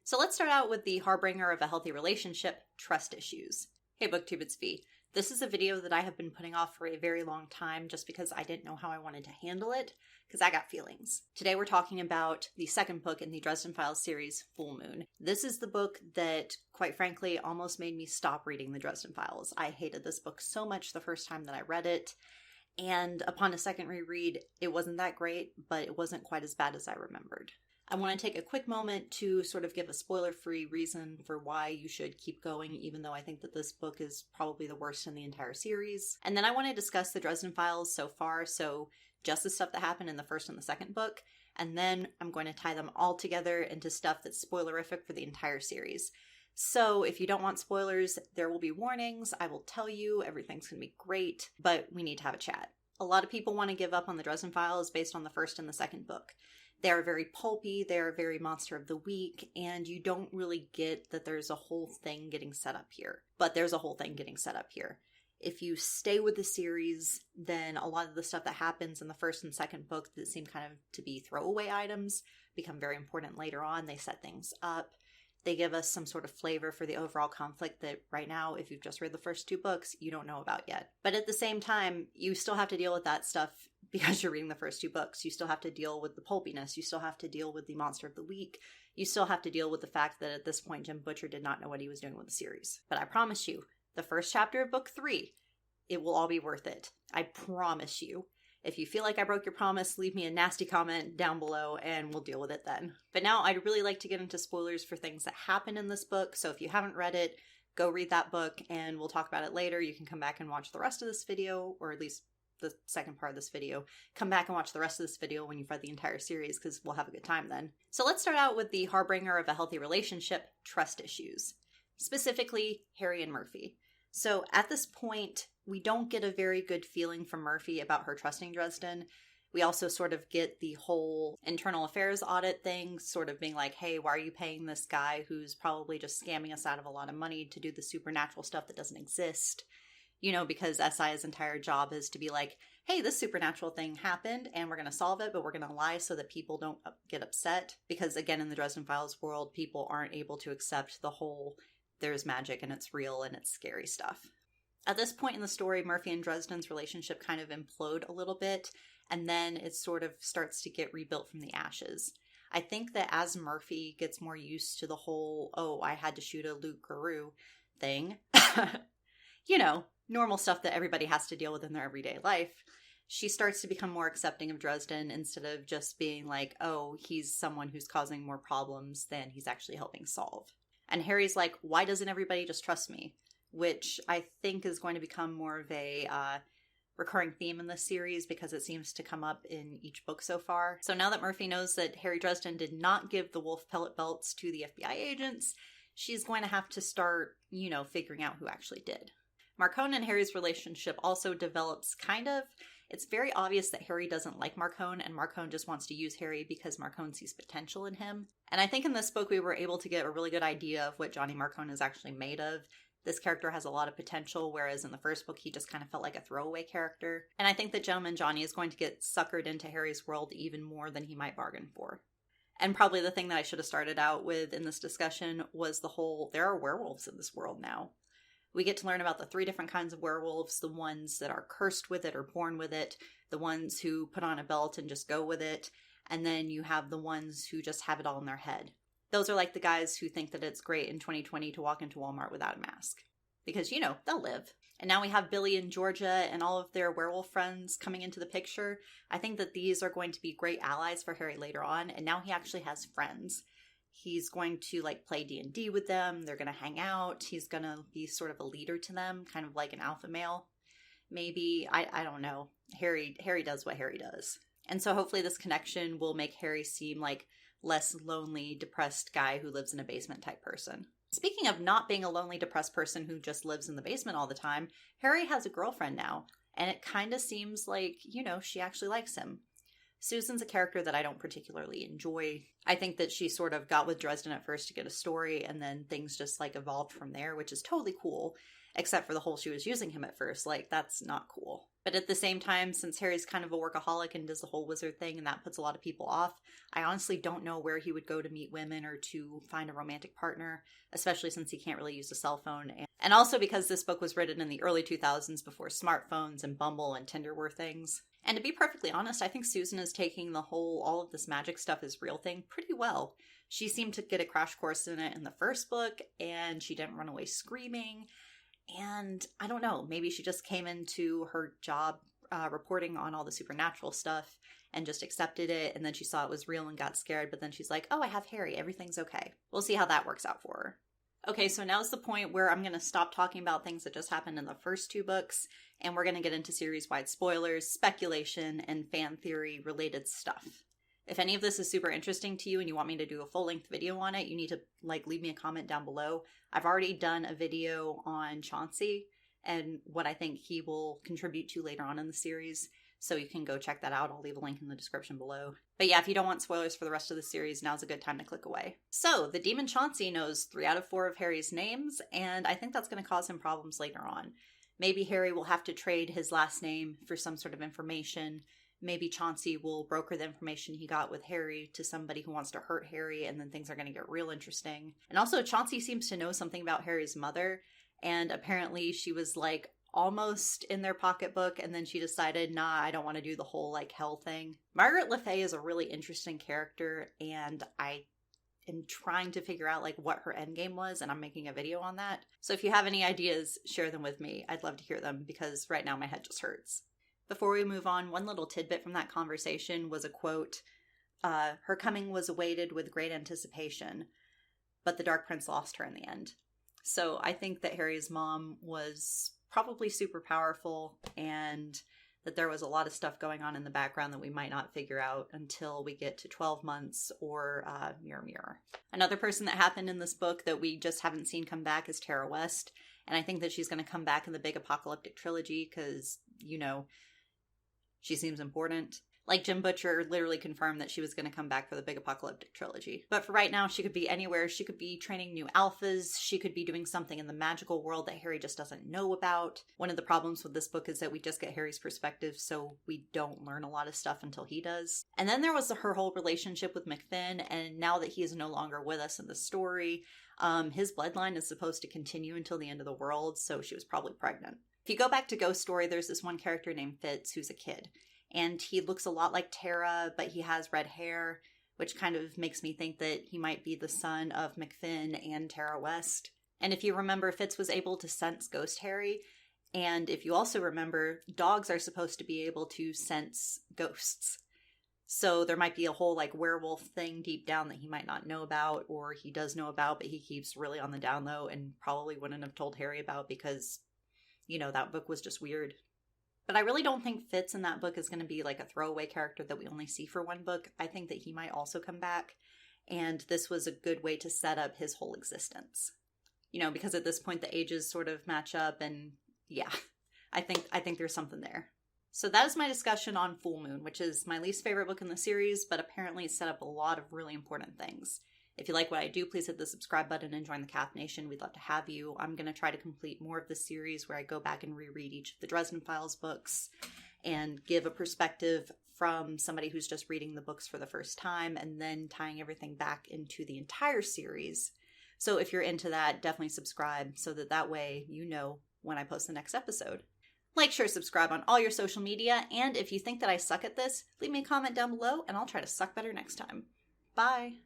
So let's start out with the harbinger of a healthy relationship, trust issues. Hey BookTube, it's V. This is a video that I have been putting off for a very long time just because I didn't know how I wanted to handle it, because I got feelings. Today we're talking about the second book in the Dresden Files series, Full Moon. This is the book that, quite frankly, almost made me stop reading the Dresden Files. I hated this book so much the first time that I read it, and upon a second reread, it wasn't that great, but it wasn't quite as bad as I remembered. I want to take a quick moment to sort of give a spoiler-free reason for why you should keep going, even though I think that this book is probably the worst in the entire series. And then I want to discuss the Dresden Files so far, so just the stuff that happened in the first and the second book, and then I'm going to tie them all together into stuff that's spoilerific for the entire series. So if you don't want spoilers, there will be warnings. I will tell you everything's going to be great, but we need to have a chat. A lot of people want to give up on the Dresden Files based on the first and the second book. They are very pulpy, they are very monster of the week, and you don't really get that there's a whole thing getting set up here. But there's a whole thing getting set up here. If you stay with the series, then a lot of the stuff that happens in the first and second book that seem kind of to be throwaway items become very important later on. They set things up. They give us some sort of flavor for the overall conflict that right now, if you've just read the first two books, you don't know about yet. But at the same time, you still have to deal with that stuff because you're reading the first two books. You still have to deal with the pulpiness. You still have to deal with the monster of the week. You still have to deal with the fact that at this point, Jim Butcher did not know what he was doing with the series. But I promise you, the first chapter of book 3, it will all be worth it. I promise you. If you feel like I broke your promise, leave me a nasty comment down below and we'll deal with it then. But now I'd really like to get into spoilers for things that happen in this book, so if you haven't read it, go read that book and we'll talk about it later. You can come back and watch the rest of this video, or at least the second part of this video. Come back and watch the rest of this video when you've read the entire series, because we'll have a good time then. So let's start out with the harbinger of a healthy relationship, trust issues. Specifically, Harry and Murphy. So at this point, we don't get a very good feeling from Murphy about her trusting Dresden. We also sort of get the whole internal affairs audit thing, sort of being like, hey, why are you paying this guy who's probably just scamming us out of a lot of money to do the supernatural stuff that doesn't exist? You know, because SI's entire job is to be like, hey, this supernatural thing happened and we're going to solve it, but we're going to lie so that people don't get upset. Because again, in the Dresden Files world, people aren't able to accept the whole there's magic and it's real and it's scary stuff. At this point in the story, Murphy and Dresden's relationship kind of implode a little bit, and then it sort of starts to get rebuilt from the ashes. I think that as Murphy gets more used to the whole, oh, I had to shoot a Luke Guru thing, you know, normal stuff that everybody has to deal with in their everyday life, she starts to become more accepting of Dresden instead of just being like, oh, he's someone who's causing more problems than he's actually helping solve. And Harry's like, why doesn't everybody just trust me? Which I think is going to become more of a recurring theme in this series because it seems to come up in each book so far. So now that Murphy knows that Harry Dresden did not give the wolf pellet belts to the FBI agents, she's going to have to start, you know, figuring out who actually did. Marcone and Harry's relationship also develops kind of. It's very obvious that Harry doesn't like Marcone, and Marcone just wants to use Harry because Marcone sees potential in him. And I think in this book we were able to get a really good idea of what Johnny Marcone is actually made of. This character has a lot of potential, whereas in the first book he just kind of felt like a throwaway character. And I think that Gentleman Johnny is going to get suckered into Harry's world even more than he might bargain for. And probably the thing that I should have started out with in this discussion was the whole, there are werewolves in this world now. We get to learn about the 3 different kinds of werewolves, the ones that are cursed with it or born with it, the ones who put on a belt and just go with it, and then you have the ones who just have it all in their head. Those are like the guys who think that it's great in 2020 to walk into Walmart without a mask. Because, you know, they'll live. And now we have Billy and Georgia and all of their werewolf friends coming into the picture. I think that these are going to be great allies for Harry later on, and now he actually has friends. He's going to, like, play D&D with them. They're going to hang out. He's going to be sort of a leader to them, kind of like an alpha male. Maybe. I don't know. Harry does what Harry does. And so hopefully this connection will make Harry seem like less lonely, depressed guy who lives in a basement type person. Speaking of not being a lonely, depressed person who just lives in the basement all the time, Harry has a girlfriend now. And it kind of seems like, you know, she actually likes him. Susan's a character that I don't particularly enjoy. I think that she sort of got with Dresden at first to get a story, and then things just like evolved from there, which is totally cool. except for the whole she was using him at first. Like, that's not cool. But at the same time, since Harry's kind of a workaholic and does the whole wizard thing, and that puts a lot of people off, I honestly don't know where he would go to meet women or to find a romantic partner, especially since he can't really use a cell phone. And also because this book was written in the early 2000s before smartphones and Bumble and Tinder were things. And to be perfectly honest, I think Susan is taking the whole all of this magic stuff is real thing pretty well. She seemed to get a crash course in it in the first book, and she didn't run away screaming. And I don't know, maybe she just came into her job reporting on all the supernatural stuff and just accepted it, and then she saw it was real and got scared, but then she's like, oh, I have Harry, everything's okay. We'll see how that works out for her. Okay, so now's the point where I'm going to stop talking about things that just happened in the first 2 books, and we're going to get into series-wide spoilers, speculation, and fan theory related stuff. If any of this is super interesting to you and you want me to do a full-length video on it, you need to leave me a comment down below. I've already done a video on Chauncy and what I think he will contribute to later on in the series, so you can go check that out. I'll leave a link in the description below. But yeah, if you don't want spoilers for the rest of the series, now's a good time to click away. So, the demon Chauncy knows 3 out of 4 of Harry's names, and I think that's going to cause him problems later on. Maybe Harry will have to trade his last name for some sort of information. Maybe Chauncy will broker the information he got with Harry to somebody who wants to hurt Harry, and then things are going to get real interesting. And also, Chauncy seems to know something about Harry's mother, and apparently she was almost in their pocketbook, and then she decided, nah, I don't want to do the whole hell thing. Margaret Le Fay is a really interesting character, and I am trying to figure out what her endgame was, and I'm making a video on that. So if you have any ideas, share them with me. I'd love to hear them, because right now my head just hurts. Before we move on, one little tidbit from that conversation was a quote, her coming was awaited with great anticipation, but the Dark Prince lost her in the end. So I think that Harry's mom was probably super powerful, and that there was a lot of stuff going on in the background that we might not figure out until we get to 12 months or Mirror Mirror. Another person that happened in this book that we just haven't seen come back is Tera West, and I think that she's going to come back in the big apocalyptic trilogy because, she seems important. Jim Butcher literally confirmed that she was going to come back for the big apocalyptic trilogy. But for right now, she could be anywhere. She could be training new alphas. She could be doing something in the magical world that Harry just doesn't know about. One of the problems with this book is that we just get Harry's perspective, so we don't learn a lot of stuff until he does. And then there was her whole relationship with McFinn, and now that he is no longer with us in the story, his bloodline is supposed to continue until the end of the world, so she was probably pregnant. If you go back to Ghost Story, there's this one character named Fitz who's a kid. And he looks a lot like Tera, but he has red hair, which kind of makes me think that he might be the son of McFinn and Tera West. And if you remember, Fitz was able to sense Ghost Harry. And if you also remember, dogs are supposed to be able to sense ghosts. So there might be a whole werewolf thing deep down that he might not know about, or he does know about, but he keeps really on the down low and probably wouldn't have told Harry about because, that book was just weird. But I really don't think Fitz in that book is going to be a throwaway character that we only see for one book. I think that he might also come back, and this was a good way to set up his whole existence. Because at this point the ages sort of match up, and yeah, I think there's something there. So that is my discussion on Full Moon, which is my least favorite book in the series, but apparently it set up a lot of really important things. If you like what I do, please hit the subscribe button and join the Cath Nation. We'd love to have you. I'm going to try to complete more of the series where I go back and reread each of the Dresden Files books and give a perspective from somebody who's just reading the books for the first time and then tying everything back into the entire series. So if you're into that, definitely subscribe so that way you know when I post the next episode. Like, share, subscribe on all your social media, and if you think that I suck at this, leave me a comment down below and I'll try to suck better next time. Bye!